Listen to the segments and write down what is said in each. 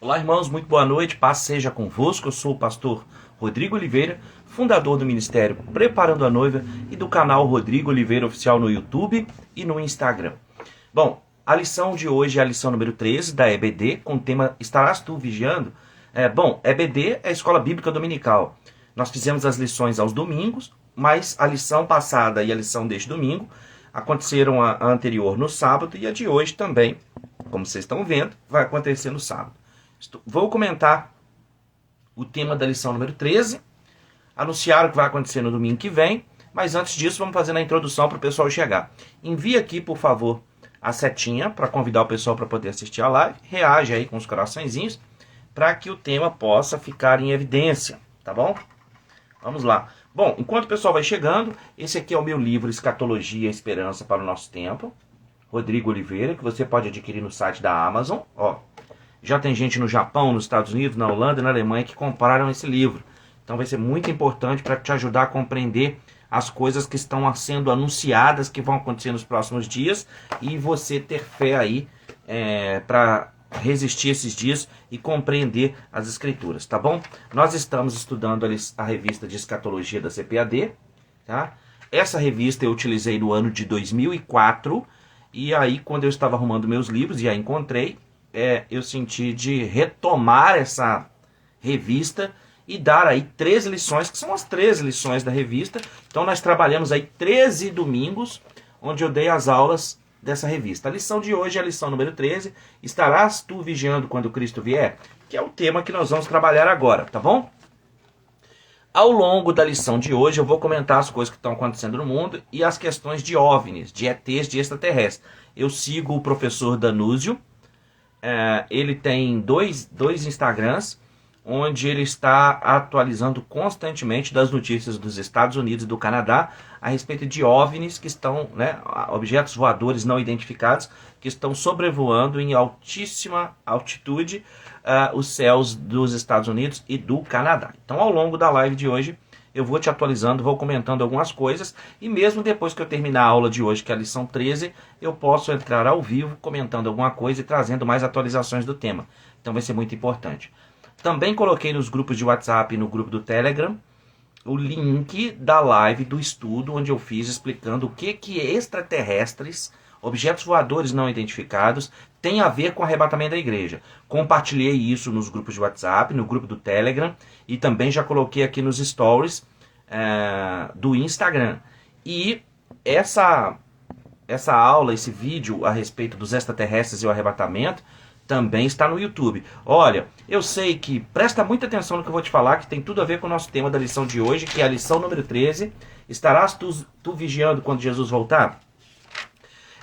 Olá, irmãos, muito boa noite, paz seja convosco. Eu sou o pastor Rodrigo Oliveira, fundador do Ministério Preparando a Noiva e do canal Rodrigo Oliveira Oficial no YouTube e no Instagram. Bom, a lição de hoje é a lição número 13 da EBD, com o tema Estarás Tu Vigiando? EBD é a Escola Bíblica Dominical. Nós fizemos as lições aos domingos, mas a lição passada e a lição deste domingo aconteceram a anterior no sábado e a de hoje também, como vocês estão vendo, vai acontecer no sábado. Vou comentar o tema da lição número 13, anunciar o que vai acontecer no domingo que vem, mas antes disso vamos fazer a introdução para o pessoal chegar. Envie aqui, por favor, a setinha para convidar o pessoal para poder assistir a live, reage aí com os coraçõezinhos, para que o tema possa ficar em evidência, tá bom? Vamos lá. Bom, enquanto o pessoal vai chegando, esse aqui é o meu livro Escatologia e Esperança para o Nosso Tempo, Rodrigo Oliveira, que você pode adquirir no site da Amazon, ó. Já tem gente no Japão, nos Estados Unidos, na Holanda e na Alemanha que compraram esse livro. Então vai ser muito importante para te ajudar a compreender as coisas que estão sendo anunciadas, que vão acontecer nos próximos dias, e você ter fé aí para resistir esses dias e compreender as escrituras, tá bom? Nós estamos estudando a revista de escatologia da CPAD, tá? Essa revista eu utilizei no ano de 2004, e aí quando eu estava arrumando meus livros e a encontrei, eu senti de retomar essa revista e dar aí 13 lições, que são as 13 lições da revista. Então nós trabalhamos aí 13 domingos, onde eu dei as aulas dessa revista. A lição de hoje é a lição número 13, Estarás Tu Vigiando Quando Cristo Vier? Que é o tema que nós vamos trabalhar agora, tá bom? Ao longo da lição de hoje eu vou comentar as coisas que estão acontecendo no mundo e as questões de OVNIs, de ETs, de extraterrestres. Eu sigo o professor Danúzio. Ele tem dois Instagrams, onde ele está atualizando constantemente das notícias dos Estados Unidos e do Canadá a respeito de OVNIs que estão, objetos voadores não identificados, que estão sobrevoando em altíssima altitude os céus dos Estados Unidos e do Canadá. Então, ao longo da live de hoje, eu vou te atualizando, vou comentando algumas coisas, e mesmo depois que eu terminar a aula de hoje, que é a lição 13, eu posso entrar ao vivo comentando alguma coisa e trazendo mais atualizações do tema. Então vai ser muito importante. Também coloquei nos grupos de WhatsApp e no grupo do Telegram o link da live do estudo, onde eu fiz explicando o que extraterrestres, objetos voadores não identificados, tem a ver com o arrebatamento da igreja. Compartilhei isso nos grupos de WhatsApp, no grupo do Telegram, e também já coloquei aqui nos stories do Instagram. E essa aula, esse vídeo a respeito dos extraterrestres e o arrebatamento, também está no YouTube. Olha, eu sei que, presta muita atenção no que eu vou te falar, que tem tudo a ver com o nosso tema da lição de hoje, que é a lição número 13, Estarás tu vigiando quando Jesus voltar?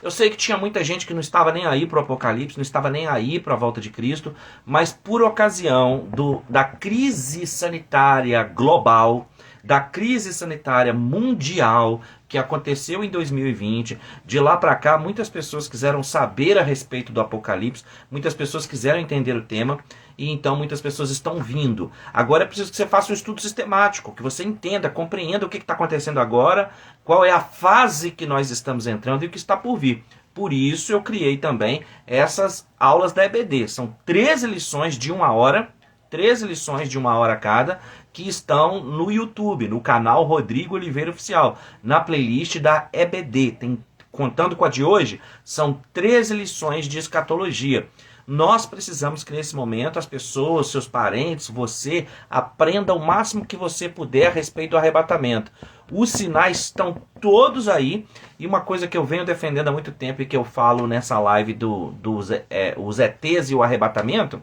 Eu sei que tinha muita gente que não estava nem aí para o Apocalipse, não estava nem aí para a volta de Cristo, mas por ocasião da crise sanitária global, da crise sanitária mundial que aconteceu em 2020, de lá para cá muitas pessoas quiseram saber a respeito do Apocalipse, muitas pessoas quiseram entender o tema, e então muitas pessoas estão vindo. Agora é preciso que você faça um estudo sistemático, que você entenda, compreenda o que está acontecendo agora, qual é a fase que nós estamos entrando e o que está por vir. Por isso eu criei também essas aulas da EBD. São 13 lições de 1 hora, 13 lições de 1 hora cada, que estão no YouTube, no canal Rodrigo Oliveira Oficial, na playlist da EBD. Contando com a de hoje, são 13 lições de escatologia. Nós precisamos que nesse momento as pessoas, seus parentes, você, aprenda o máximo que você puder a respeito do arrebatamento. Os sinais estão todos aí, e uma coisa que eu venho defendendo há muito tempo e que eu falo nessa live dos ETs e o arrebatamento,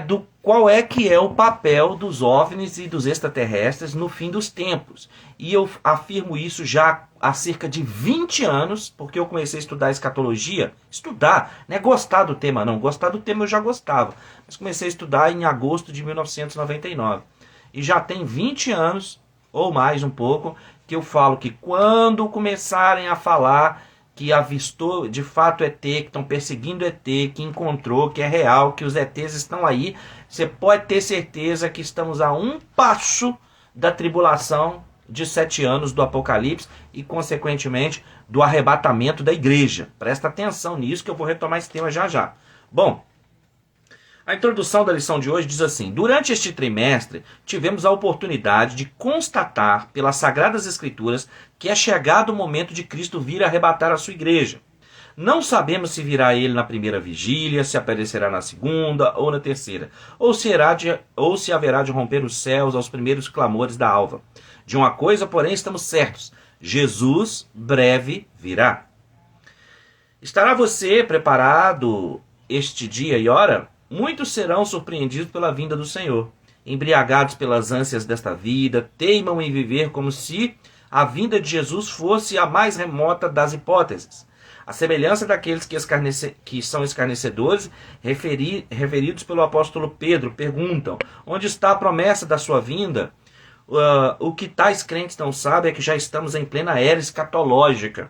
do qual é que é o papel dos OVNIs e dos extraterrestres no fim dos tempos. E eu afirmo isso já há cerca de 20 anos, porque eu comecei a estudar escatologia. Estudar, não é gostar do tema não, gostar do tema eu já gostava, mas comecei a estudar em agosto de 1999. E já tem 20 anos, ou mais um pouco, que eu falo que quando começarem a falar que avistou de fato ET, que estão perseguindo ET, que encontrou, que é real, que os ETs estão aí, você pode ter certeza que estamos a um passo da tribulação de 7 anos do Apocalipse e, consequentemente, do arrebatamento da igreja. Presta atenção nisso que eu vou retomar esse tema já já. Bom, A introdução da lição de hoje diz assim: durante este trimestre, tivemos a oportunidade de constatar pelas Sagradas Escrituras que é chegado o momento de Cristo vir arrebatar a sua igreja. Não sabemos se virá ele na primeira vigília, se aparecerá na segunda ou na terceira, ou se haverá de romper os céus aos primeiros clamores da alva. De uma coisa, porém, estamos certos: Jesus breve virá. Estará você preparado este dia e hora? Muitos serão surpreendidos pela vinda do Senhor. Embriagados pelas ânsias desta vida, teimam em viver como se a vinda de Jesus fosse a mais remota das hipóteses. A semelhança daqueles que são escarnecedores, referidos pelo apóstolo Pedro, perguntam: onde está a promessa da sua vinda? O que tais crentes não sabem é que já estamos em plena era escatológica.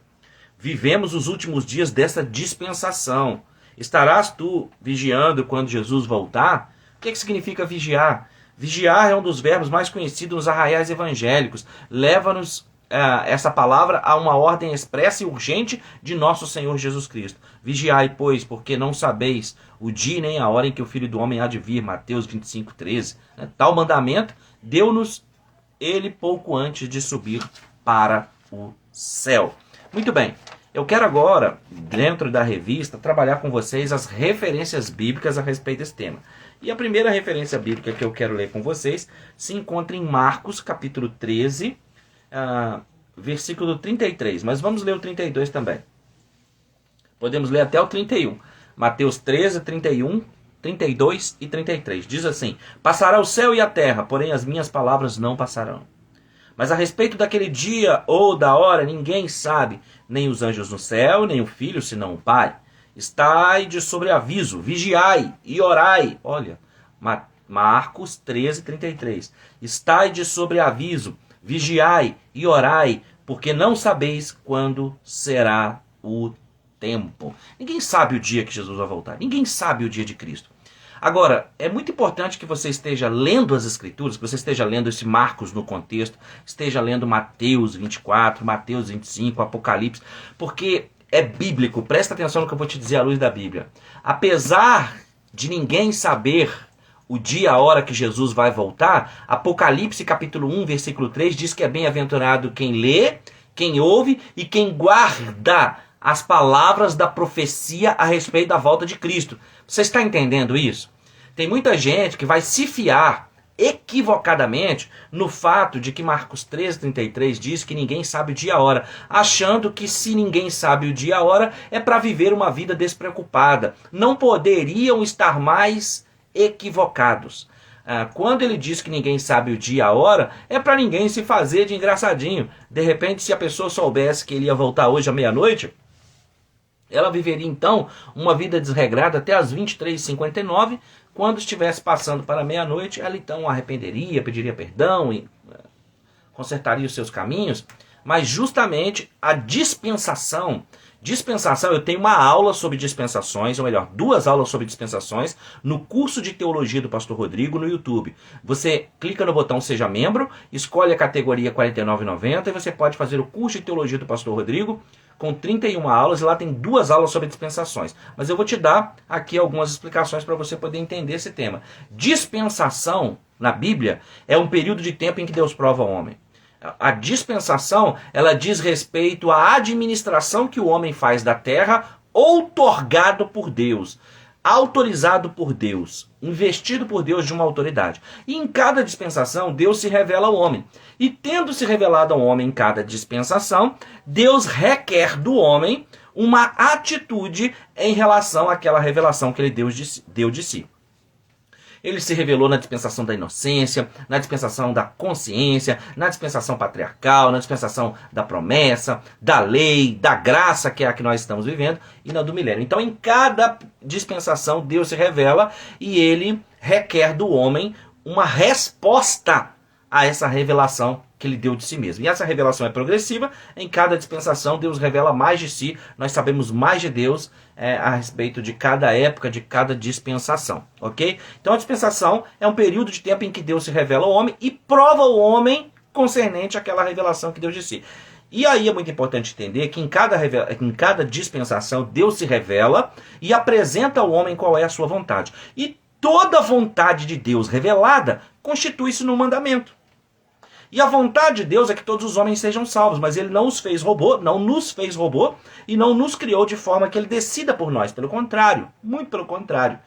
Vivemos os últimos dias dessa dispensação. Estarás tu vigiando quando Jesus voltar? O que significa vigiar? Vigiar é um dos verbos mais conhecidos nos arraiais evangélicos. Leva-nos essa palavra a uma ordem expressa e urgente de nosso Senhor Jesus Cristo. Vigiai, pois, porque não sabeis o dia nem a hora em que o Filho do Homem há de vir. Mateus 25:13. Tal mandamento deu-nos ele pouco antes de subir para o céu. Muito bem. Eu quero agora, dentro da revista, trabalhar com vocês as referências bíblicas a respeito desse tema. E a primeira referência bíblica que eu quero ler com vocês se encontra em Marcos, capítulo 13, versículo 33. Mas vamos ler o 32 também. Podemos ler até o 31. Mateus 13, 31, 32 e 33. Diz assim: passará o céu e a terra, porém as minhas palavras não passarão. Mas a respeito daquele dia ou da hora, ninguém sabe, nem os anjos no céu, nem o Filho, senão o Pai. Estai de sobreaviso, vigiai e orai. Olha, Marcos 13, 33. Estai de sobreaviso, vigiai e orai, porque não sabeis quando será o tempo. Ninguém sabe o dia que Jesus vai voltar. Ninguém sabe o dia de Cristo. Agora, é muito importante que você esteja lendo as Escrituras, que você esteja lendo esse Marcos no contexto, esteja lendo Mateus 24, Mateus 25, Apocalipse, porque é bíblico. Presta atenção no que eu vou te dizer à luz da Bíblia. Apesar de ninguém saber o dia, a hora que Jesus vai voltar, Apocalipse capítulo 1, versículo 3 diz que é bem-aventurado quem lê, quem ouve e quem guarda as palavras da profecia a respeito da volta de Cristo. Você está entendendo isso? Tem muita gente que vai se fiar equivocadamente no fato de que Marcos 13, 33 diz que ninguém sabe o dia e a hora, achando que se ninguém sabe o dia e a hora é para viver uma vida despreocupada. Não poderiam estar mais equivocados. Quando ele diz que ninguém sabe o dia e a hora, é para ninguém se fazer de engraçadinho. De repente, se a pessoa soubesse que ele ia voltar hoje à meia-noite, ela viveria então uma vida desregrada até as 23h59, quando estivesse passando para meia-noite, ela então arrependeria, pediria perdão e consertaria os seus caminhos. Mas justamente a dispensação, eu tenho uma aula sobre dispensações, ou melhor, 2 aulas sobre dispensações, no curso de teologia do Pastor Rodrigo no YouTube. Você clica no botão Seja Membro, escolhe a categoria R$ 49,90 e você pode fazer o curso de teologia do Pastor Rodrigo com 31 aulas, e lá tem 2 aulas sobre dispensações. Mas eu vou te dar aqui algumas explicações para você poder entender esse tema. Dispensação, na Bíblia, é um período de tempo em que Deus prova o homem. A dispensação, ela diz respeito à administração que o homem faz da terra, outorgado por Deus, autorizado por Deus, investido por Deus de uma autoridade. E em cada dispensação, Deus se revela ao homem. E tendo se revelado ao homem em cada dispensação, Deus requer do homem uma atitude em relação àquela revelação que ele deu de si. Ele se revelou na dispensação da inocência, na dispensação da consciência, na dispensação patriarcal, na dispensação da promessa, da lei, da graça, que é a que nós estamos vivendo, e na do milênio. Então, em cada dispensação, Deus se revela e ele requer do homem uma resposta a essa revelação que ele deu de si mesmo. E essa revelação é progressiva. Em cada dispensação, Deus revela mais de si. Nós sabemos mais de Deus a respeito de cada época, de cada dispensação. Ok? Então a dispensação é um período de tempo em que Deus se revela ao homem e prova o homem concernente àquela revelação que deu de si. E aí é muito importante entender que em cada dispensação, Deus se revela e apresenta ao homem qual é a sua vontade. E toda a vontade de Deus revelada constitui-se no mandamento. E a vontade de Deus é que todos os homens sejam salvos, mas ele não os fez robô, não nos fez robô, e não nos criou de forma que ele decida por nós. Pelo contrário, muito pelo contrário.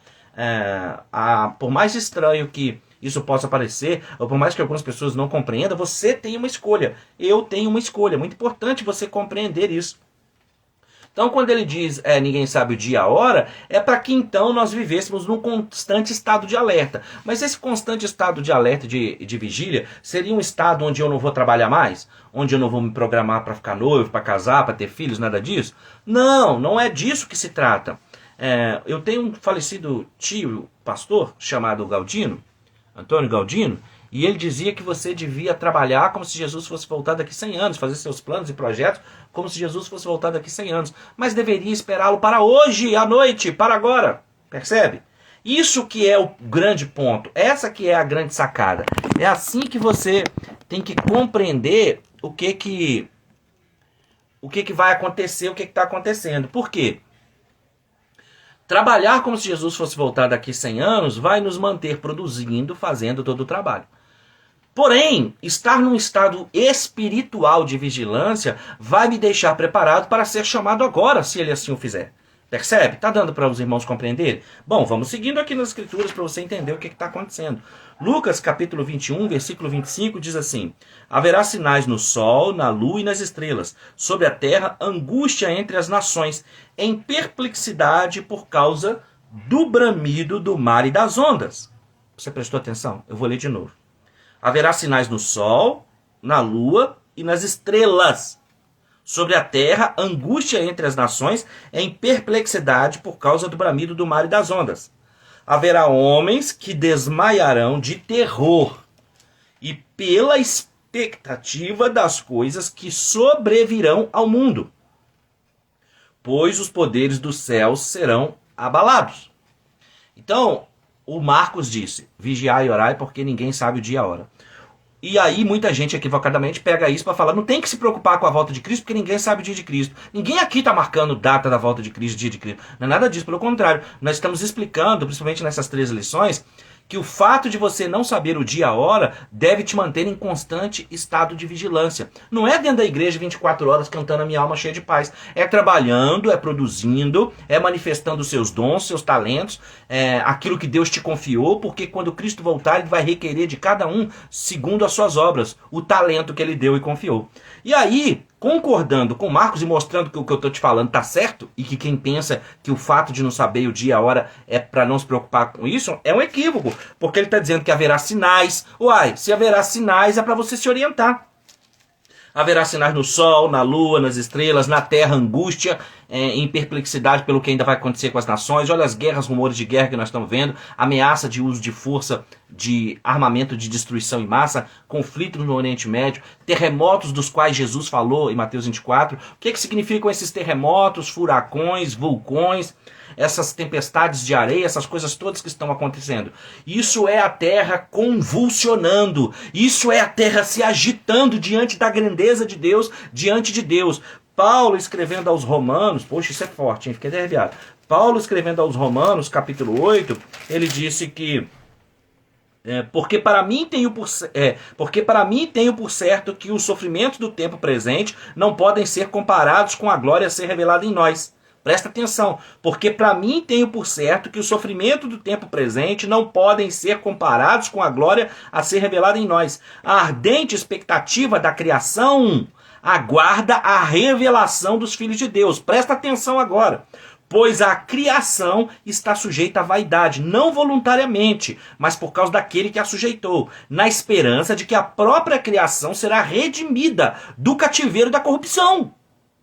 Por mais estranho que isso possa parecer, ou por mais que algumas pessoas não compreendam, você tem uma escolha. Eu tenho uma escolha. É muito importante você compreender isso. Então, quando ele diz ninguém sabe o dia e a hora, é para que então nós vivêssemos num constante estado de alerta. Mas esse constante estado de alerta, de vigília, seria um estado onde eu não vou trabalhar mais? Onde eu não vou me programar para ficar noivo, para casar, para ter filhos, nada disso? Não, não é disso que se trata. Eu tenho um falecido tio, pastor, chamado Galdino, Antônio Galdino, e ele dizia que você devia trabalhar como se Jesus fosse voltar daqui 100 anos, fazer seus planos e projetos como se Jesus fosse voltar daqui 100 anos. Mas deveria esperá-lo para hoje, à noite, para agora. Percebe? Isso que é o grande ponto. Essa que é a grande sacada. É assim que você tem que compreender o que vai acontecer, o que está acontecendo. Por quê? Trabalhar como se Jesus fosse voltar daqui 100 anos vai nos manter produzindo, fazendo todo o trabalho. Porém, estar num estado espiritual de vigilância vai me deixar preparado para ser chamado agora, se ele assim o fizer. Percebe? Tá dando para os irmãos compreenderem? Bom, vamos seguindo aqui nas escrituras para você entender o que está acontecendo. Lucas capítulo 21, versículo 25 diz assim: haverá sinais no sol, na lua e nas estrelas, sobre a terra angústia entre as nações, em perplexidade por causa do bramido do mar e das ondas. Você prestou atenção? Eu vou ler de novo. Haverá sinais no sol, na lua e nas estrelas. Sobre a terra, angústia entre as nações, em perplexidade por causa do bramido do mar e das ondas. Haverá homens que desmaiarão de terror e pela expectativa das coisas que sobrevirão ao mundo, pois os poderes dos céus serão abalados. Então, o Marcos disse: vigiai e orai, porque ninguém sabe o dia e a hora. E aí muita gente equivocadamente pega isso para falar: não tem que se preocupar com a volta de Cristo, porque ninguém sabe o dia de Cristo. Ninguém aqui está marcando data da volta de Cristo, dia de Cristo. Não é nada disso, pelo contrário. Nós estamos explicando, principalmente nessas 3 lições, que o fato de você não saber o dia e a hora deve te manter em constante estado de vigilância. Não é dentro da igreja 24 horas cantando a minha alma cheia de paz. É trabalhando, é produzindo, é manifestando os seus dons, seus talentos, aquilo que Deus te confiou, porque quando Cristo voltar, ele vai requerer de cada um, segundo as suas obras, o talento que ele deu e confiou. E aí, concordando com Marcos e mostrando que o que eu estou te falando está certo, e que quem pensa que o fato de não saber o dia e a hora é para não se preocupar com isso, é um equívoco, porque ele está dizendo que haverá sinais. Uai, se haverá sinais é para você se orientar. Haverá sinais no sol, na lua, nas estrelas, na terra, angústia, em perplexidade pelo que ainda vai acontecer com as nações. Olha as guerras, rumores de guerra que nós estamos vendo, ameaça de uso de força, de armamento de destruição em massa, conflitos no Oriente Médio, terremotos dos quais Jesus falou em Mateus 24. O que significam esses terremotos, furacões, vulcões, essas tempestades de areia, essas coisas todas que estão acontecendo? Isso é a terra convulsionando, isso é a terra se agitando diante da grandeza de Deus, diante de Deus. Paulo escrevendo aos Romanos, poxa, isso é forte, hein? Fiquei até arrepiado. Paulo escrevendo aos Romanos, capítulo 8, ele disse que porque para mim tenho por certo que os sofrimentos do tempo presente não podem ser comparados com a glória a ser revelada em nós. Presta atenção, porque para mim tenho por certo que o sofrimento do tempo presente não podem ser comparados com a glória a ser revelada em nós. A ardente expectativa da criação aguarda a revelação dos filhos de Deus. Presta atenção agora. Pois a criação está sujeita à vaidade, não voluntariamente, mas por causa daquele que a sujeitou, na esperança de que a própria criação será redimida do cativeiro da corrupção.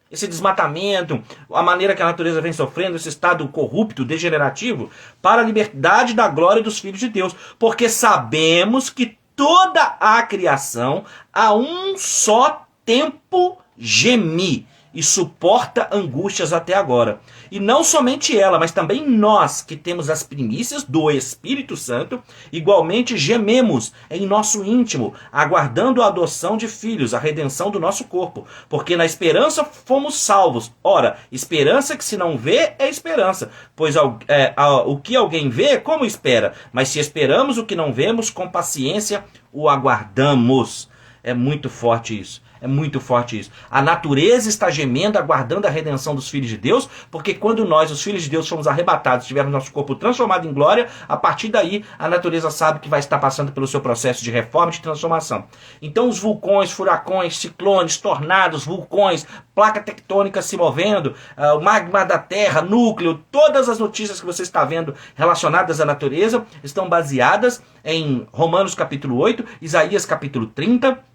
Esse desmatamento, a maneira que a natureza vem sofrendo, esse estado corrupto, degenerativo, para a liberdade da glória dos filhos de Deus. Porque sabemos que toda a criação a um só tempo geme e suporta angústias até agora. E não somente ela, mas também nós, que temos as primícias do Espírito Santo, igualmente gememos em nosso íntimo, aguardando a adoção de filhos, a redenção do nosso corpo. Porque na esperança fomos salvos. Ora, esperança que se não vê é esperança. Pois o que alguém vê, como espera? Mas se esperamos o que não vemos, com paciência o aguardamos. É muito forte isso. É muito forte isso. A natureza está gemendo, aguardando a redenção dos filhos de Deus, porque quando nós, os filhos de Deus, fomos arrebatados, tivermos nosso corpo transformado em glória, a partir daí a natureza sabe que vai estar passando pelo seu processo de reforma e de transformação. Então os vulcões, furacões, ciclones, tornados, vulcões, placa tectônica se movendo, o magma da terra, núcleo, todas as notícias que você está vendo relacionadas à natureza estão baseadas em Romanos capítulo 8, Isaías capítulo 30,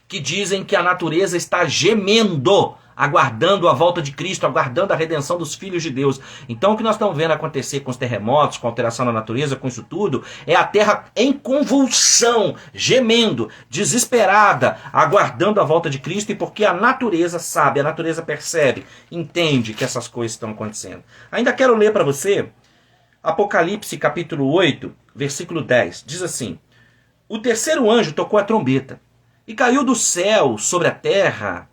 que dizem que a natureza está gemendo, aguardando a volta de Cristo, aguardando a redenção dos filhos de Deus. Então o que nós estamos vendo acontecer com os terremotos, com a alteração da natureza, com isso tudo, é a terra em convulsão, gemendo, desesperada, aguardando a volta de Cristo, e porque a natureza sabe, a natureza percebe, entende que essas coisas estão acontecendo. Ainda quero ler para você Apocalipse capítulo 8, versículo 10. Diz assim: o terceiro anjo tocou a trombeta, e caiu do céu sobre a terra.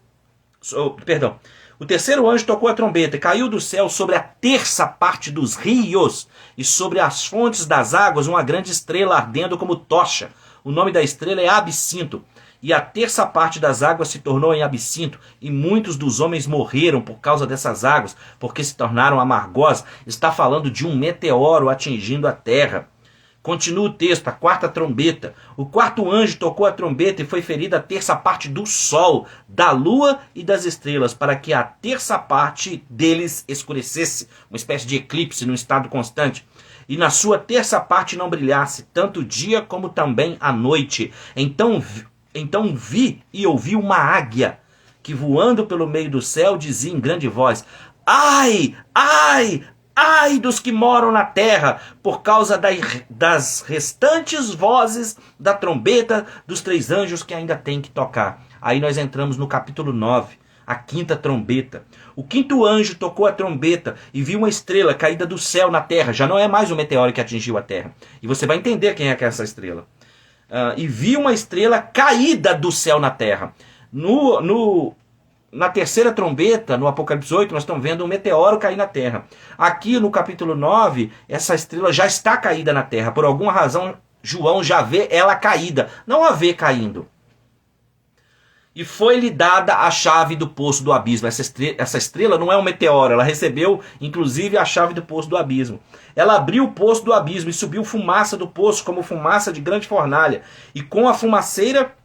O terceiro anjo tocou a trombeta e caiu do céu sobre a terça parte dos rios e sobre as fontes das águas uma grande estrela ardendo como tocha. O nome da estrela é Absinto. E a terça parte das águas se tornou em absinto, e muitos dos homens morreram por causa dessas águas, porque se tornaram amargosas. Está falando de um meteoro atingindo a terra. Continua o texto, a quarta trombeta. O quarto anjo tocou a trombeta e foi ferida a terça parte do sol, da lua e das estrelas, para que a terça parte deles escurecesse, uma espécie de eclipse num estado constante. E na sua terça parte não brilhasse, tanto o dia como também a noite. Então vi e ouvi uma águia, que voando pelo meio do céu dizia em grande voz: ai, ai, ai dos que moram na terra, por causa das restantes vozes da trombeta dos três anjos que ainda tem que tocar. Aí nós entramos no capítulo 9, a quinta trombeta. O quinto anjo tocou a trombeta e viu uma estrela caída do céu na terra. Já não é mais um meteoro que atingiu a terra. E você vai entender quem é que é essa estrela. E viu uma estrela caída do céu na terra. Na terceira trombeta, no Apocalipse 8, nós estamos vendo um meteoro cair na terra. Aqui no capítulo 9, essa estrela já está caída na terra. Por alguma razão, João já vê ela caída, não a vê caindo. E foi-lhe dada a chave do poço do abismo. Essa estrela não é um meteoro, ela recebeu inclusive a chave do poço do abismo. Ela abriu o poço do abismo e subiu fumaça do poço como fumaça de grande fornalha. E com a fumaceira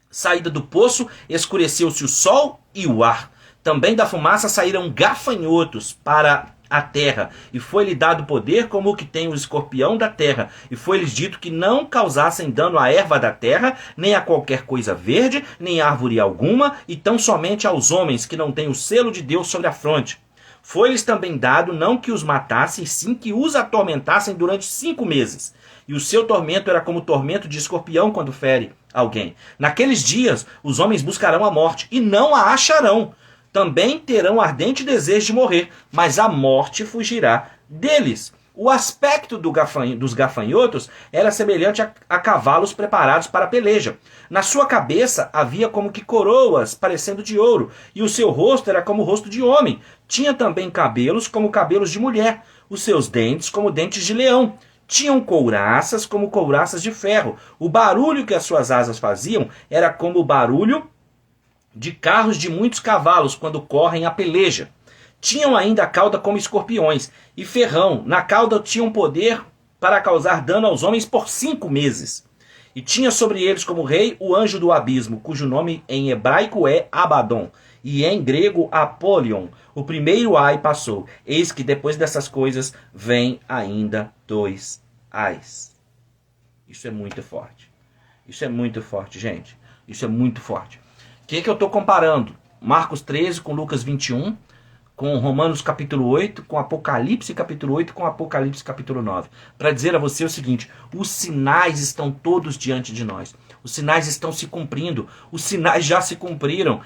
saída do poço, escureceu-se o sol e o ar. Também da fumaça saíram gafanhotos para a terra, e foi-lhe dado poder como o que tem o escorpião da terra, e foi-lhes dito que não causassem dano à erva da terra, nem a qualquer coisa verde, nem árvore alguma, e tão somente aos homens que não têm o selo de Deus sobre a fronte. Foi-lhes também dado não que os matassem, sim que os atormentassem durante 5 meses. E o seu tormento era como o tormento de escorpião quando fere alguém. Naqueles dias, os homens buscarão a morte, e não a acharão. Também terão ardente desejo de morrer, mas a morte fugirá deles. O aspecto dos gafanhotos era semelhante a cavalos preparados para a peleja. Na sua cabeça havia como que coroas parecendo de ouro, e o seu rosto era como o rosto de homem. Tinha também cabelos como cabelos de mulher, os seus dentes como dentes de leão. Tinham couraças como couraças de ferro. O barulho que as suas asas faziam era como o barulho de carros de muitos cavalos quando correm a peleja. Tinham ainda a cauda como escorpiões, e ferrão. Na cauda tinham poder para causar dano aos homens por 5 meses. E tinha sobre eles como rei o anjo do abismo, cujo nome em hebraico é Abaddon, e em grego Apolion. O primeiro ai passou. Eis que depois dessas coisas vem ainda 2 ais. Isso é muito forte. Isso é muito forte, gente. Isso é muito forte. O que eu estou comparando? Marcos 13 com Lucas 21, com Romanos capítulo 8, com Apocalipse capítulo 8, com Apocalipse capítulo 9. Para dizer a você o seguinte: os sinais estão todos diante de nós. Os sinais estão se cumprindo. Os sinais já se cumpriram.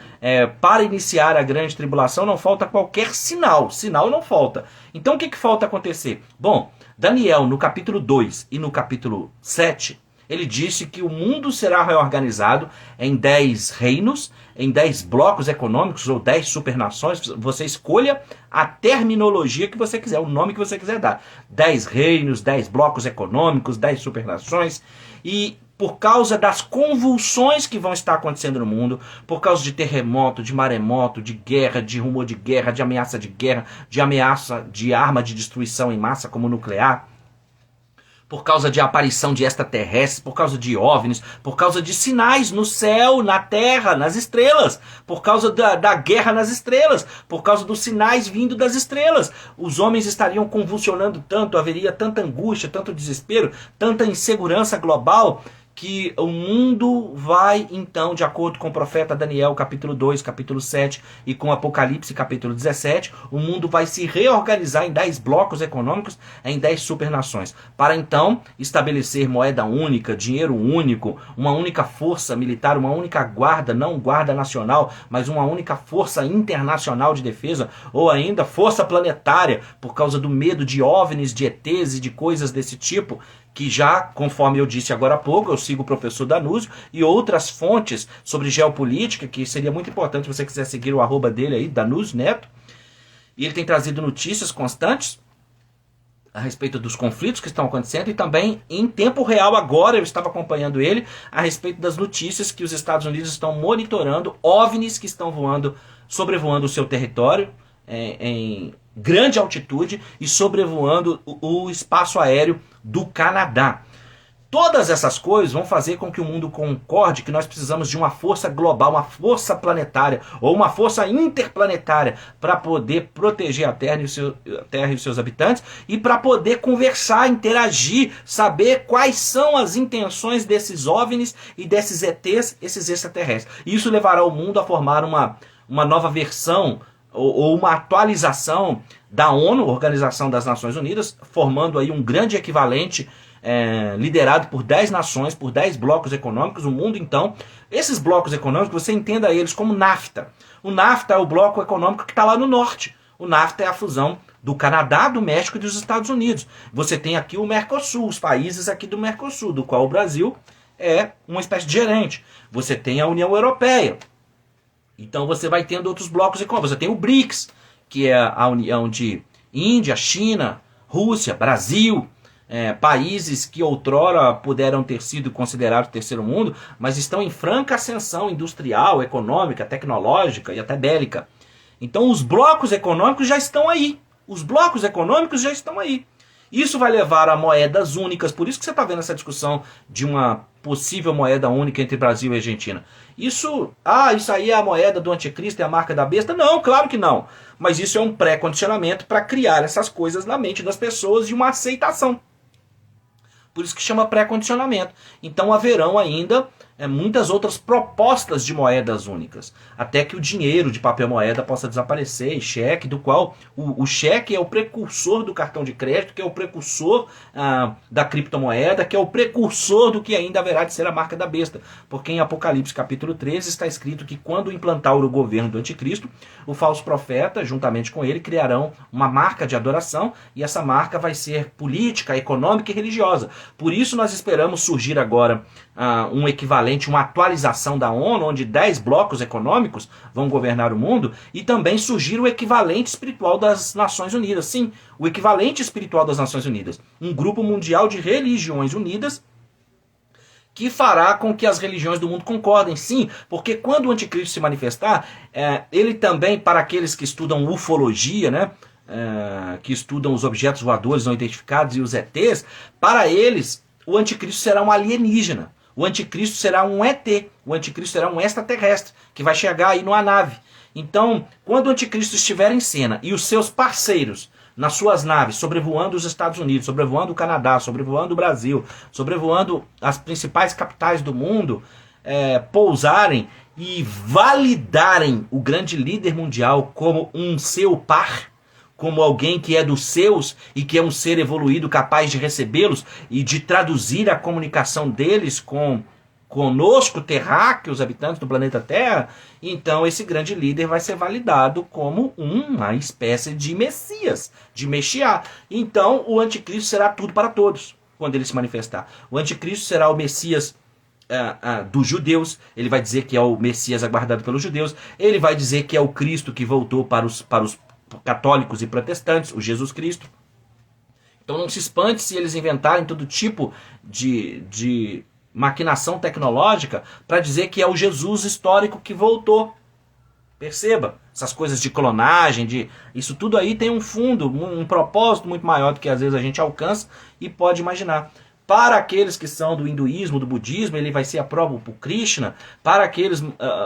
Para iniciar a grande tribulação não falta qualquer sinal. Sinal não falta. Então o que falta acontecer? Bom, Daniel no capítulo 2 e no capítulo 7, ele disse que o mundo será reorganizado em 10 reinos, em 10 blocos econômicos ou 10 supernações. Você escolha a terminologia que você quiser, o nome que você quiser dar. 10 reinos, 10 blocos econômicos, 10 supernações. E por causa das convulsões que vão estar acontecendo no mundo, por causa de terremoto, de maremoto, de guerra, de rumor de guerra, de ameaça de arma de destruição em massa como nuclear, por causa de aparição de extraterrestres, por causa de OVNIs, por causa de sinais no céu, na terra, nas estrelas, por causa da guerra nas estrelas, por causa dos sinais vindo das estrelas. Os homens estariam convulsionando tanto, haveria tanta angústia, tanto desespero, tanta insegurança global, que o mundo vai, então, de acordo com o profeta Daniel, capítulo 2, capítulo 7, e com Apocalipse, capítulo 17, o mundo vai se reorganizar em 10 blocos econômicos, em 10 supernações, para então estabelecer moeda única, dinheiro único, uma única força militar, uma única guarda, não guarda nacional, mas uma única força internacional de defesa, ou ainda força planetária, por causa do medo de OVNIs, de ETs e de coisas desse tipo, que já, conforme eu disse agora há pouco, eu sigo o professor Danúzio e outras fontes sobre geopolítica, que seria muito importante se você quiser seguir o arroba dele aí, Danúzio Neto. E ele tem trazido notícias constantes a respeito dos conflitos que estão acontecendo e também em tempo real agora eu estava acompanhando ele a respeito das notícias que os Estados Unidos estão monitorando OVNIs que estão sobrevoando o seu território em grande altitude e sobrevoando o espaço aéreo do Canadá. Todas essas coisas vão fazer com que o mundo concorde que nós precisamos de uma força global, uma força planetária ou uma força interplanetária para poder proteger a Terra e os seus habitantes e para poder conversar, interagir, saber quais são as intenções desses OVNIs e desses ETs, esses extraterrestres. Isso levará o mundo a formar uma nova versão ou uma atualização da ONU, Organização das Nações Unidas, formando aí um grande equivalente liderado por 10 nações, por 10 blocos econômicos, o mundo então. Esses blocos econômicos, você entenda eles como NAFTA. O NAFTA é o bloco econômico que está lá no norte. O NAFTA é a fusão do Canadá, do México e dos Estados Unidos. Você tem aqui o Mercosul, os países aqui do Mercosul, do qual o Brasil é uma espécie de gerente. Você tem a União Europeia. Então você vai tendo outros blocos econômicos. Você tem o BRICS, que é a união de Índia, China, Rússia, Brasil, países que outrora puderam ter sido considerados terceiro mundo, mas estão em franca ascensão industrial, econômica, tecnológica e até bélica. Então os blocos econômicos já estão aí. Os blocos econômicos já estão aí. Isso vai levar a moedas únicas, por isso que você está vendo essa discussão de uma possível moeda única entre Brasil e Argentina. Isso aí é a moeda do anticristo, é a marca da besta? Não, claro que não. Mas isso é um pré-condicionamento para criar essas coisas na mente das pessoas e uma aceitação. Por isso que chama pré-condicionamento. Então haverão ainda muitas outras propostas de moedas únicas. Até que o dinheiro de papel moeda possa desaparecer, e cheque, do qual o cheque é o precursor do cartão de crédito, que é o precursor da criptomoeda, que é o precursor do que ainda haverá de ser a marca da besta. Porque em Apocalipse capítulo 13 está escrito que quando implantar o governo do anticristo, o falso profeta, juntamente com ele, criarão uma marca de adoração, e essa marca vai ser política, econômica e religiosa. Por isso nós esperamos surgir agora um equivalente, uma atualização da ONU, onde 10 blocos econômicos vão governar o mundo, e também surgir o equivalente espiritual das Nações Unidas. Sim, o equivalente espiritual das Nações Unidas. Um grupo mundial de religiões unidas que fará com que as religiões do mundo concordem. Sim, porque quando o anticristo se manifestar, ele também, para aqueles que estudam ufologia, né, que estudam os objetos voadores não identificados e os ETs, para eles o anticristo será um alienígena. O anticristo será um ET, o anticristo será um extraterrestre, que vai chegar aí numa nave. Então, quando o anticristo estiver em cena e os seus parceiros nas suas naves, sobrevoando os Estados Unidos, sobrevoando o Canadá, sobrevoando o Brasil, sobrevoando as principais capitais do mundo, pousarem e validarem o grande líder mundial como um seu par, como alguém que é dos seus e que é um ser evoluído capaz de recebê-los e de traduzir a comunicação deles com conosco, terráqueos, habitantes do planeta Terra, então esse grande líder vai ser validado como uma espécie de Messias, de Mexiá. Então o anticristo será tudo para todos quando ele se manifestar. O anticristo será o Messias dos judeus, ele vai dizer que é o Messias aguardado pelos judeus, ele vai dizer que é o Cristo que voltou para os católicos e protestantes, o Jesus Cristo. Então não se espante se eles inventarem todo tipo de maquinação tecnológica para dizer que é o Jesus histórico que voltou. Perceba, essas coisas de clonagem, isso tudo aí tem um fundo, um propósito muito maior do que às vezes a gente alcança e pode imaginar. Para aqueles que são do hinduísmo, do budismo, ele vai ser a prova por Krishna. Para aqueles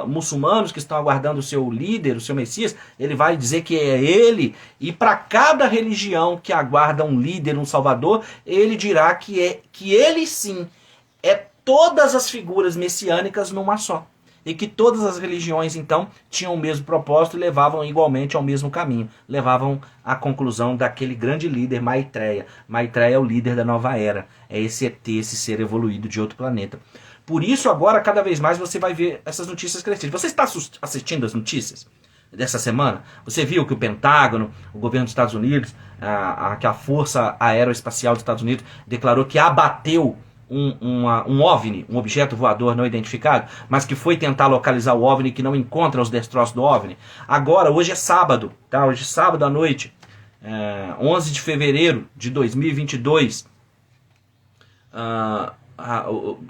muçulmanos que estão aguardando o seu líder, o seu Messias, ele vai dizer que é ele. E para cada religião que aguarda um líder, um salvador, ele dirá que ele sim é todas as figuras messiânicas numa só. E que todas as religiões, então, tinham o mesmo propósito e levavam igualmente ao mesmo caminho. Levavam à conclusão daquele grande líder, Maitreya. Maitreya é o líder da nova era. É esse ET, esse ser evoluído de outro planeta. Por isso, agora, cada vez mais, você vai ver essas notícias crescerem. Você está assistindo as notícias dessa semana? Você viu que o Pentágono, o governo dos Estados Unidos, que a Força Aeroespacial dos Estados Unidos declarou que abateu um OVNI, um objeto voador não identificado, mas que foi tentar localizar o OVNI, que não encontra os destroços do OVNI. Agora, hoje é sábado, tá? Hoje é sábado à noite, 11 de fevereiro de 2022,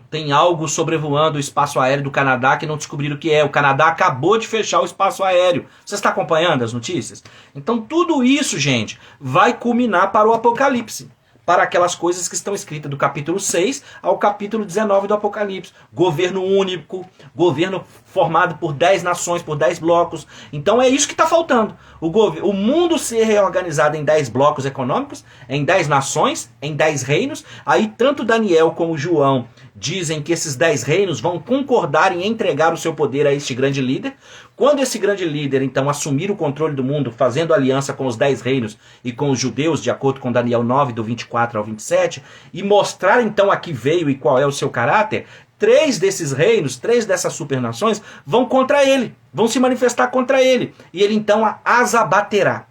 tem algo sobrevoando o espaço aéreo do Canadá que não descobriram o que é. O Canadá acabou de fechar o espaço aéreo. Você está acompanhando as notícias? Então tudo isso, gente, vai culminar para o Apocalipse. Para aquelas coisas que estão escritas do capítulo 6 ao capítulo 19 do Apocalipse. Governo único, governo formado por 10 nações, por 10 blocos. Então é isso que está faltando. O mundo ser reorganizado em 10 blocos econômicos, em 10 nações, em 10 reinos. Aí tanto Daniel como João dizem que esses 10 reinos vão concordar em entregar o seu poder a este grande líder. Quando esse grande líder, então, assumir o controle do mundo, fazendo aliança com os 10 reinos e com os judeus, de acordo com Daniel 9, do 24 ao 27, e mostrar, então, a que veio e qual é o seu caráter, 3 desses reinos, 3 dessas supernações, vão contra ele, vão se manifestar contra ele. E ele, então, as abaterá,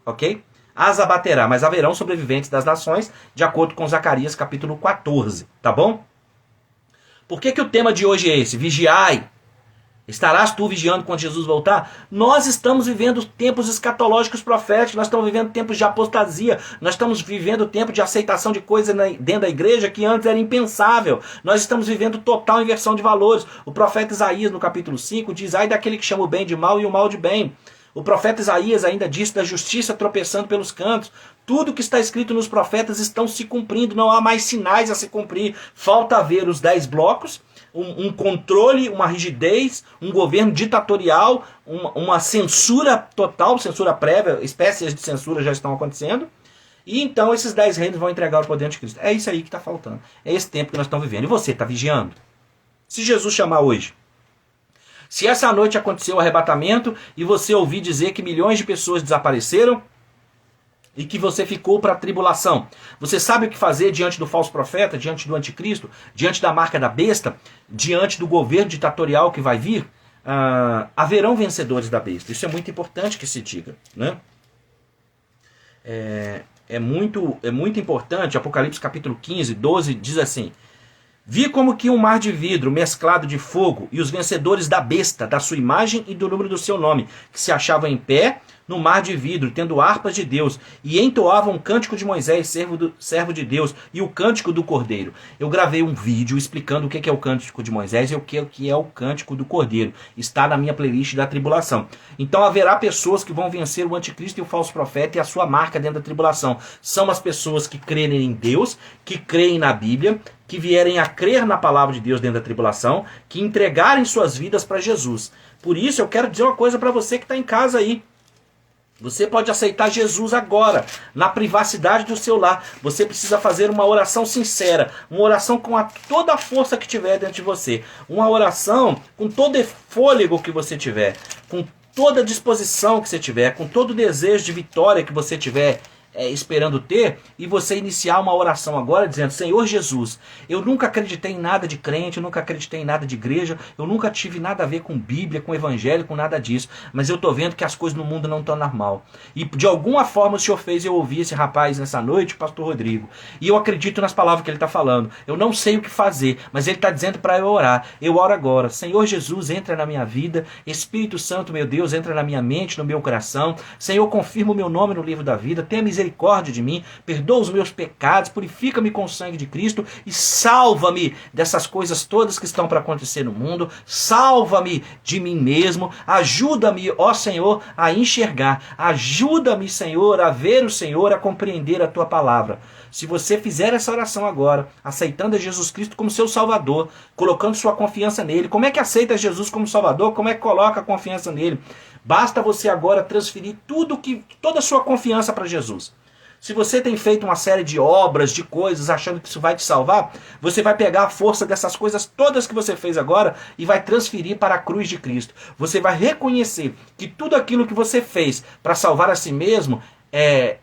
ok? As abaterá, mas haverão sobreviventes das nações, de acordo com Zacarias, capítulo 14, tá bom? Por que o tema de hoje é esse? Vigiai. Estarás tu vigiando quando Jesus voltar? Nós estamos vivendo tempos escatológicos proféticos, nós estamos vivendo tempos de apostasia, nós estamos vivendo tempo de aceitação de coisas dentro da igreja que antes era impensável. Nós estamos vivendo total inversão de valores. O profeta Isaías, no capítulo 5, diz: ai daquele que chama o bem de mal e o mal de bem. O profeta Isaías ainda disse da justiça tropeçando pelos cantos. Tudo que está escrito nos profetas estão se cumprindo, não há mais sinais a se cumprir. Falta ver os 10 blocos, um controle, uma rigidez, um governo ditatorial, uma censura total, censura prévia, espécies de censura já estão acontecendo. E então esses 10 reinos vão entregar o poder anticristo. É isso aí que está faltando. É esse tempo que nós estamos vivendo. E você está vigiando? Se Jesus chamar hoje, se essa noite aconteceu o arrebatamento e você ouvir dizer que milhões de pessoas desapareceram e que você ficou para a tribulação, você sabe o que fazer diante do falso profeta, diante do anticristo, diante da marca da besta, diante do governo ditatorial que vai vir? Haverão vencedores da besta. Isso é muito importante que se diga, né? É muito importante. Apocalipse capítulo 15, 12 diz assim: vi como que um mar de vidro mesclado de fogo e os vencedores da besta, da sua imagem e do número do seu nome, que se achavam em pé no mar de vidro, tendo harpas de Deus, e entoavam o cântico de Moisés, servo de Deus, e o cântico do Cordeiro. Eu gravei um vídeo explicando o que é o cântico de Moisés e o que é o cântico do Cordeiro. Está na minha playlist da tribulação. Então haverá pessoas que vão vencer o anticristo e o falso profeta e a sua marca dentro da tribulação. São as pessoas que creem em Deus, que creem na Bíblia, que vierem a crer na palavra de Deus dentro da tribulação, que entregarem suas vidas para Jesus. Por isso eu quero dizer uma coisa para você que está em casa aí. Você pode aceitar Jesus agora, na privacidade do seu lar. Você precisa fazer uma oração sincera, uma oração com toda a força que tiver dentro de você. Uma oração com todo o fôlego que você tiver, com toda a disposição que você tiver, com todo o desejo de vitória que você tiver esperando ter, e você iniciar uma oração agora dizendo: Senhor Jesus, eu nunca acreditei em nada de crente, eu nunca acreditei em nada de igreja, eu nunca tive nada a ver com Bíblia, com Evangelho, com nada disso, mas eu estou vendo que as coisas no mundo não estão normal. E de alguma forma o Senhor fez eu ouvir esse rapaz nessa noite, o pastor Rodrigo, e eu acredito nas palavras que ele está falando. Eu não sei o que fazer, mas ele está dizendo para eu orar. Eu oro agora. Senhor Jesus, entra na minha vida. Espírito Santo, meu Deus, entra na minha mente, no meu coração. Senhor, confirma o meu nome no livro da vida. Tenha misericórdia de mim. Perdoa os meus pecados. Purifica-me com o sangue de Cristo e salva-me dessas coisas todas que estão para acontecer no mundo. Salva-me de mim mesmo. Ajuda-me, ó Senhor, a enxergar. Ajuda-me, Senhor, a ver o Senhor, a compreender a tua palavra. Se você fizer essa oração agora, aceitando a Jesus Cristo como seu Salvador, colocando sua confiança nele, como é que aceita Jesus como Salvador? Como é que coloca a confiança nele? Basta você agora transferir toda a sua confiança para Jesus. Se você tem feito uma série de obras, de coisas, achando que isso vai te salvar, você vai pegar a força dessas coisas todas que você fez agora e vai transferir para a cruz de Cristo. Você vai reconhecer que tudo aquilo que você fez para salvar a si mesmo é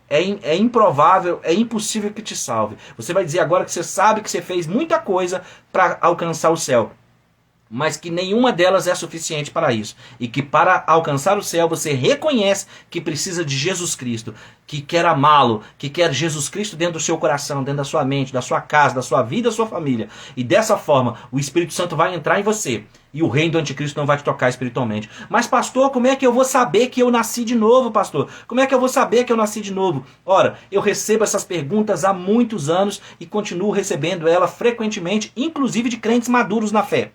improvável, é impossível que te salve. Você vai dizer agora que você sabe que você fez muita coisa para alcançar o céu, mas que nenhuma delas é suficiente para isso. E que para alcançar o céu você reconhece que precisa de Jesus Cristo, que quer amá-lo, que quer Jesus Cristo dentro do seu coração, dentro da sua mente, da sua casa, da sua vida, da sua família. E dessa forma o Espírito Santo vai entrar em você e o reino do anticristo não vai te tocar espiritualmente. Mas pastor, como é que eu vou saber que eu nasci de novo, pastor? Como é que eu vou saber que eu nasci de novo? Ora, eu recebo essas perguntas há muitos anos e continuo recebendo ela frequentemente, inclusive de crentes maduros na fé.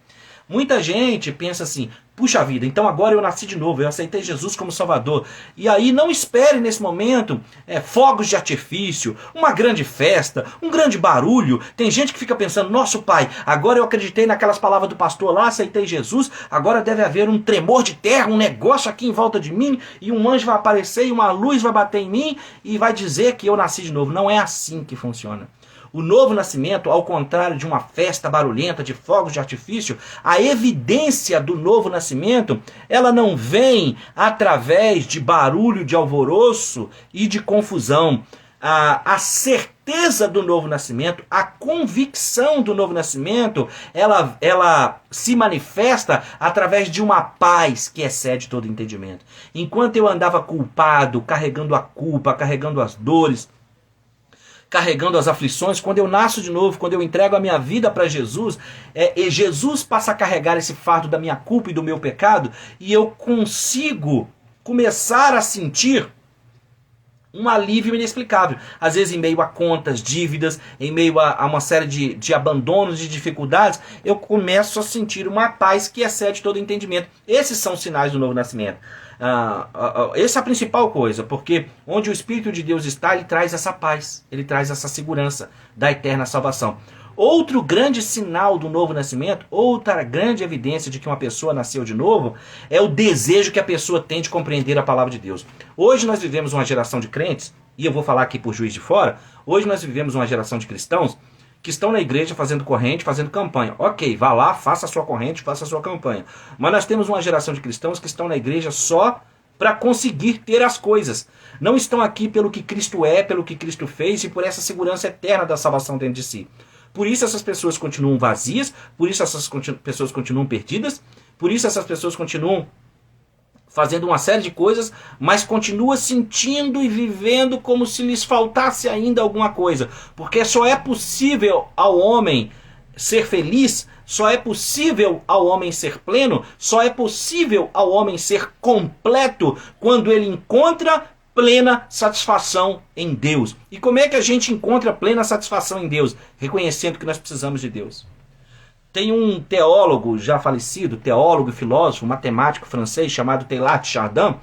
Muita gente pensa assim: puxa vida, então agora eu nasci de novo, eu aceitei Jesus como Salvador. E aí não espere nesse momento fogos de artifício, uma grande festa, um grande barulho. Tem gente que fica pensando: nosso pai, agora eu acreditei naquelas palavras do pastor lá, aceitei Jesus, agora deve haver um tremor de terra, um negócio aqui em volta de mim, e um anjo vai aparecer e uma luz vai bater em mim e vai dizer que eu nasci de novo. Não é assim que funciona. O novo nascimento, ao contrário de uma festa barulhenta de fogos de artifício, a evidência do novo nascimento, ela não vem através de barulho, de alvoroço e de confusão. A certeza do novo nascimento, a convicção do novo nascimento, ela se manifesta através de uma paz que excede todo entendimento. Enquanto eu andava culpado, carregando a culpa, carregando as dores, carregando as aflições, quando eu nasço de novo, quando eu entrego a minha vida para Jesus, Jesus passa a carregar esse fardo da minha culpa e do meu pecado, e eu consigo começar a sentir um alívio inexplicável. Às vezes em meio a contas, dívidas, em meio a uma série de abandonos, de dificuldades, eu começo a sentir uma paz que excede todo entendimento. Esses são os sinais do novo nascimento. Essa é a principal coisa, porque onde o Espírito de Deus está, ele traz essa paz, ele traz essa segurança da eterna salvação. Outro grande sinal do novo nascimento, outra grande evidência de que uma pessoa nasceu de novo, é o desejo que a pessoa tem de compreender a palavra de Deus. Hoje nós vivemos uma geração de crentes, e eu vou falar aqui por Juiz de Fora, hoje nós vivemos uma geração de cristãos que estão na igreja fazendo corrente, fazendo campanha. Ok, vá lá, faça a sua corrente, faça a sua campanha. Mas nós temos uma geração de cristãos que estão na igreja só para conseguir ter as coisas. Não estão aqui pelo que Cristo é, pelo que Cristo fez e por essa segurança eterna da salvação dentro de si. Por isso essas pessoas continuam vazias, por isso essas pessoas continuam perdidas, por isso essas pessoas continuam fazendo uma série de coisas, mas continua sentindo e vivendo como se lhes faltasse ainda alguma coisa. Porque só é possível ao homem ser feliz, só é possível ao homem ser pleno, só é possível ao homem ser completo quando ele encontra plena satisfação em Deus. E como é que a gente encontra plena satisfação em Deus? Reconhecendo que nós precisamos de Deus. Tem um teólogo já falecido, teólogo e filósofo, matemático francês, chamado Teilhard de Chardin.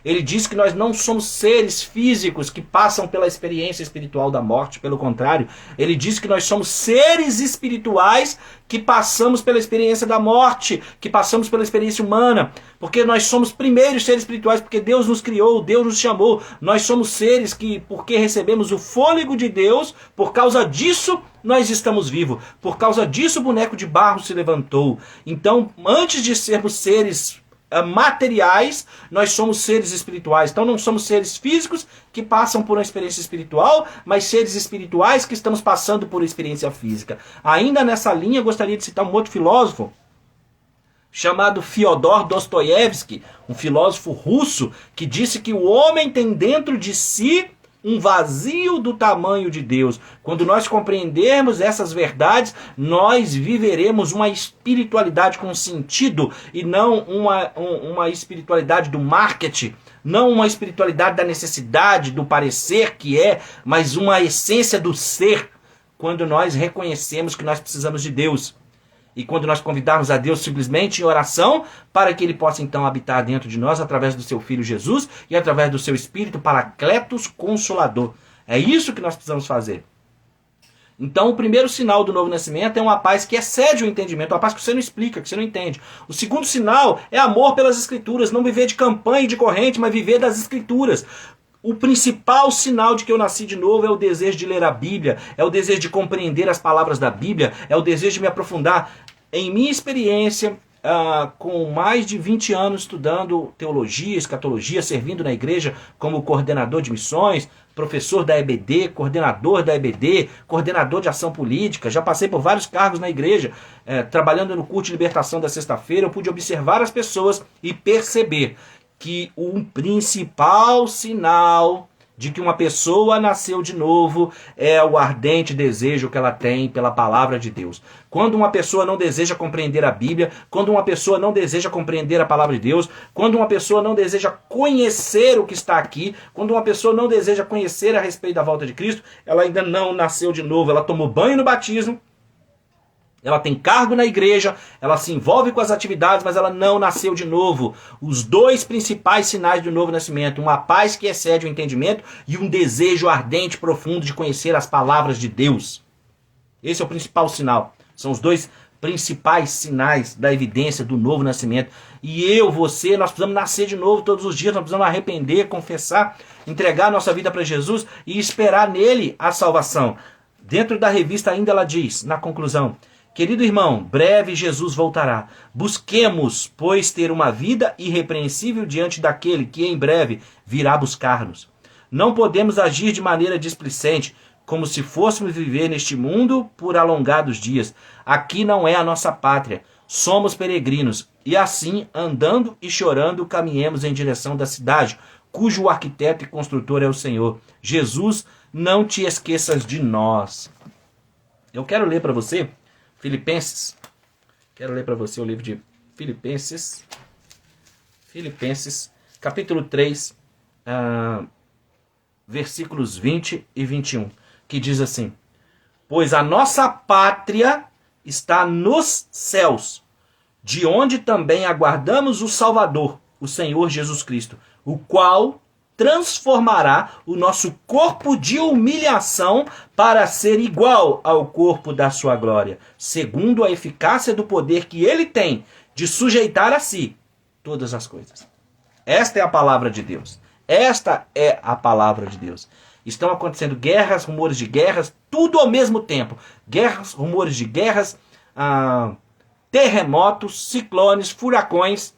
Ele diz que nós não somos seres físicos que passam pela experiência espiritual da morte. Pelo contrário, ele diz que nós somos seres espirituais que passamos pela experiência da morte, que passamos pela experiência humana. Porque nós somos primeiros seres espirituais, porque Deus nos criou, Deus nos chamou. Nós somos seres que, porque recebemos o fôlego de Deus, por causa disso nós estamos vivos. Por causa disso o boneco de barro se levantou. Então, antes de sermos seres materiais, nós somos seres espirituais. Então não somos seres físicos que passam por uma experiência espiritual, mas seres espirituais que estamos passando por uma experiência física. Ainda nessa linha, eu gostaria de citar um outro filósofo, chamado Fyodor Dostoiévski, um filósofo russo, que disse que o homem tem dentro de si um vazio do tamanho de Deus. Quando nós compreendermos essas verdades, nós viveremos uma espiritualidade com sentido e não uma espiritualidade do marketing, não uma espiritualidade da necessidade, do parecer que é, mas uma essência do ser, quando nós reconhecemos que nós precisamos de Deus. E quando nós convidarmos a Deus simplesmente em oração, para que Ele possa então habitar dentro de nós através do seu Filho Jesus e através do seu Espírito Paracletos Consolador. É isso que nós precisamos fazer. Então o primeiro sinal do novo nascimento é uma paz que excede o entendimento, uma paz que você não explica, que você não entende. O segundo sinal é amor pelas Escrituras, não viver de campanha e de corrente, mas viver das Escrituras. O principal sinal de que eu nasci de novo é o desejo de ler a Bíblia, é o desejo de compreender as palavras da Bíblia, é o desejo de me aprofundar. Em minha experiência, com mais de 20 anos estudando teologia, escatologia, servindo na igreja como coordenador de missões, professor da EBD, coordenador da EBD, coordenador de ação política, já passei por vários cargos na igreja, trabalhando no culto de libertação da sexta-feira, eu pude observar as pessoas e perceber que o principal sinal de que uma pessoa nasceu de novo é o ardente desejo que ela tem pela palavra de Deus. Quando uma pessoa não deseja compreender a Bíblia, quando uma pessoa não deseja compreender a palavra de Deus, quando uma pessoa não deseja conhecer o que está aqui, quando uma pessoa não deseja conhecer a respeito da volta de Cristo, ela ainda não nasceu de novo, ela tomou banho no batismo, ela tem cargo na igreja, ela se envolve com as atividades, mas ela não nasceu de novo. Os dois principais sinais do novo nascimento, uma paz que excede o entendimento e um desejo ardente, profundo de conhecer as palavras de Deus. Esse é o principal sinal. São os dois principais sinais da evidência do novo nascimento. E eu, você, nós precisamos nascer de novo todos os dias, nós precisamos arrepender, confessar, entregar a nossa vida para Jesus e esperar nele a salvação. Dentro da revista ainda ela diz, na conclusão: querido irmão, breve Jesus voltará. Busquemos, pois, ter uma vida irrepreensível diante daquele que em breve virá buscar-nos. Não podemos agir de maneira displicente, como se fôssemos viver neste mundo por alongados dias. Aqui não é a nossa pátria. Somos peregrinos, e assim, andando e chorando, caminhemos em direção da cidade, cujo arquiteto e construtor é o Senhor. Jesus, não te esqueças de nós. Eu quero ler para você Filipenses. Quero ler para você o livro de Filipenses. Filipenses, capítulo 3, versículos 20 e 21, que diz assim: pois a nossa pátria está nos céus, de onde também aguardamos o Salvador, o Senhor Jesus Cristo, o qual transformará o nosso corpo de humilhação para ser igual ao corpo da sua glória, segundo a eficácia do poder que ele tem de sujeitar a si todas as coisas. Esta é a palavra de Deus. Esta é a palavra de Deus. Estão acontecendo guerras, rumores de guerras, tudo ao mesmo tempo. Guerras, rumores de guerras, terremotos, ciclones, furacões,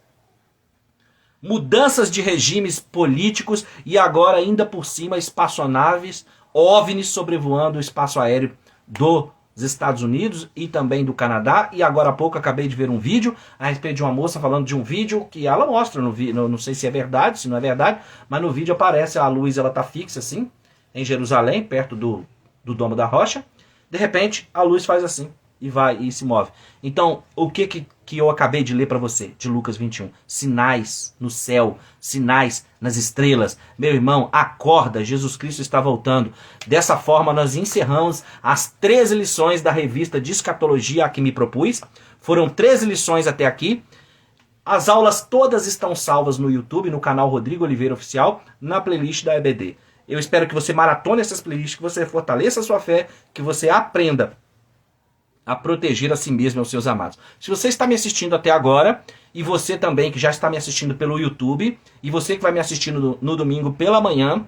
mudanças de regimes políticos e agora ainda por cima espaçonaves, OVNIs sobrevoando o espaço aéreo dos Estados Unidos e também do Canadá. E agora há pouco acabei de ver um vídeo a respeito de uma moça falando de um vídeo que ela mostra no vídeo, não sei se é verdade, se não é verdade, mas no vídeo aparece a luz, ela está fixa assim, em Jerusalém, perto do Domo da Rocha. De repente a luz faz assim e vai e se move. Então, o que eu acabei de ler para você, de Lucas 21? Sinais no céu, sinais nas estrelas. Meu irmão, acorda, Jesus Cristo está voltando. Dessa forma, nós encerramos as 13 lições da revista de escatologia a que me propus. Foram 13 lições até aqui. As aulas todas estão salvas no YouTube, no canal Rodrigo Oliveira Oficial, na playlist da EBD. Eu espero que você maratone essas playlists, que você fortaleça a sua fé, que você aprenda a proteger a si mesmo e aos seus amados. Se você está me assistindo até agora, e você também que já está me assistindo pelo YouTube, e você que vai me assistindo no domingo pela manhã,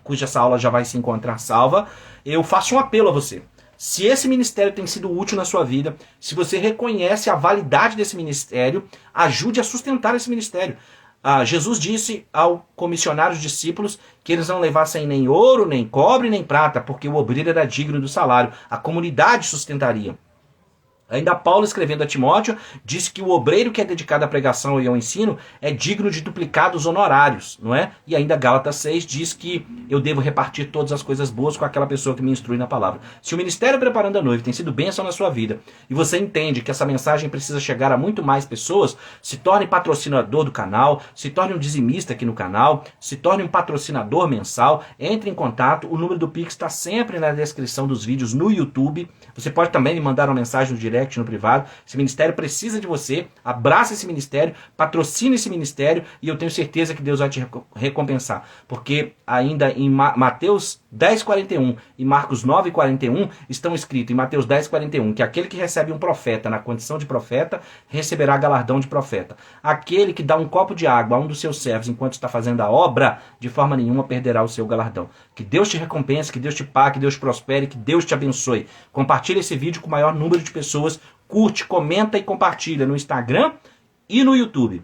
cuja essa aula já vai se encontrar salva, eu faço um apelo a você. Se esse ministério tem sido útil na sua vida, se você reconhece a validade desse ministério, ajude a sustentar esse ministério. Jesus disse ao comissionar os discípulos que eles não levassem nem ouro, nem cobre, nem prata, porque o obreiro era digno do salário. A comunidade sustentaria. Ainda Paulo, escrevendo a Timóteo, disse que o obreiro que é dedicado à pregação e ao ensino é digno de duplicados honorários, não é? E ainda Gálatas 6 diz que eu devo repartir todas as coisas boas com aquela pessoa que me instrui na palavra. Se o Ministério Preparando a Noiva tem sido bênção na sua vida e você entende que essa mensagem precisa chegar a muito mais pessoas, se torne patrocinador do canal, se torne um dizimista aqui no canal, se torne um patrocinador mensal, entre em contato, o número do Pix está sempre na descrição dos vídeos no YouTube. Você pode também me mandar uma mensagem no direct, no privado. Esse ministério precisa de você. Abraça esse ministério, patrocine esse ministério e eu tenho certeza que Deus vai te recompensar. Porque ainda em Mateus 10:41 e Marcos 9:41 estão escritos em Mateus 10:41 que aquele que recebe um profeta na condição de profeta receberá galardão de profeta. Aquele que dá um copo de água a um dos seus servos enquanto está fazendo a obra, de forma nenhuma perderá o seu galardão. Que Deus te recompense, que Deus te pague, que Deus te prospere, que Deus te abençoe. Compartilhe esse vídeo com o maior número de pessoas. Curte, comenta e compartilha no Instagram e no YouTube.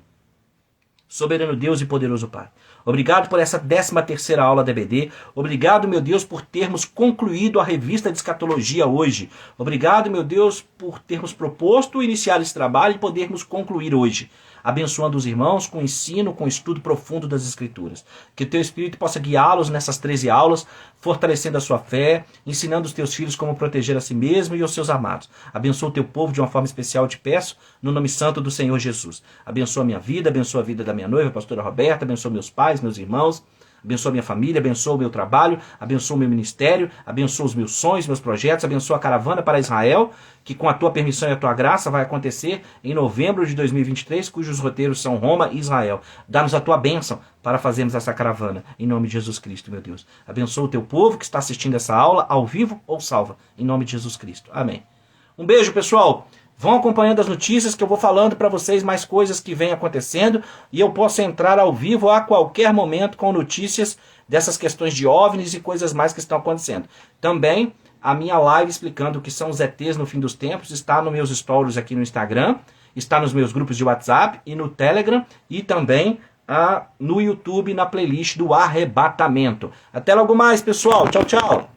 Soberano Deus e poderoso Pai, obrigado por essa 13ª aula da EBD. Obrigado, meu Deus, por termos concluído a revista de escatologia hoje. Obrigado, meu Deus, por termos proposto iniciar esse trabalho e podermos concluir hoje. Abençoando os irmãos com ensino, com estudo profundo das Escrituras. Que o teu Espírito possa guiá-los nessas 13 aulas, fortalecendo a sua fé, ensinando os teus filhos como proteger a si mesmo e os seus amados. Abençoa o teu povo de uma forma especial, te peço, no nome santo do Senhor Jesus. Abençoa a minha vida, abençoa a vida da minha noiva, a pastora Roberta, abençoa meus pais, meus irmãos, abençoa minha família, abençoa o meu trabalho, abençoa o meu ministério, abençoa os meus sonhos, meus projetos, abençoa a caravana para Israel, que com a tua permissão e a tua graça vai acontecer em novembro de 2023, cujos roteiros são Roma e Israel. Dá-nos a tua bênção para fazermos essa caravana, em nome de Jesus Cristo, meu Deus. Abençoa o teu povo que está assistindo essa aula, ao vivo ou salva, em nome de Jesus Cristo. Amém. Um beijo, pessoal. Vão acompanhando as notícias que eu vou falando para vocês mais coisas que vêm acontecendo e eu posso entrar ao vivo a qualquer momento com notícias dessas questões de OVNIs e coisas mais que estão acontecendo. Também a minha live explicando o que são os ETs no fim dos tempos está nos meus stories aqui no Instagram, está nos meus grupos de WhatsApp e no Telegram e também no YouTube na playlist do Arrebatamento. Até logo mais, pessoal. Tchau, tchau.